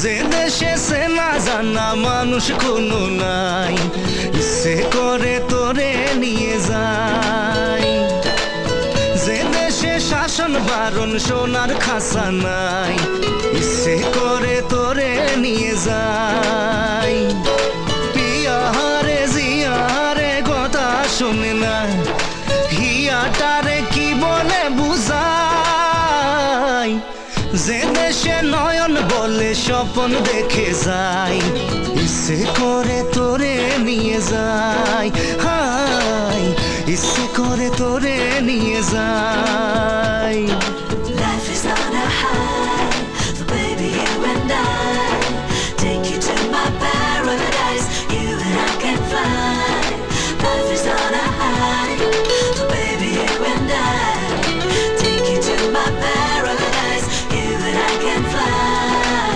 যে দেশে চেনা জানা মানুষ কোনো নাই, ইচ্ছে করে তোরে নিয়ে যাই। যে দেশে শাসন বারণ সোনার খাসা নাই, ইচ্ছে করে তোরে নিয়ে যাই। পিয়ারে জিয়ারে কথা শুনে না, হিয়াটারে কি বলে বুঝাই। যে দেশে নয়ন বলে স্বপ্ন দেখে যাই, ইচ্ছে করে তোরে নিয়ে যাই। হাই ইচ্ছে করে তোরে নিয়ে যাই। Life is not a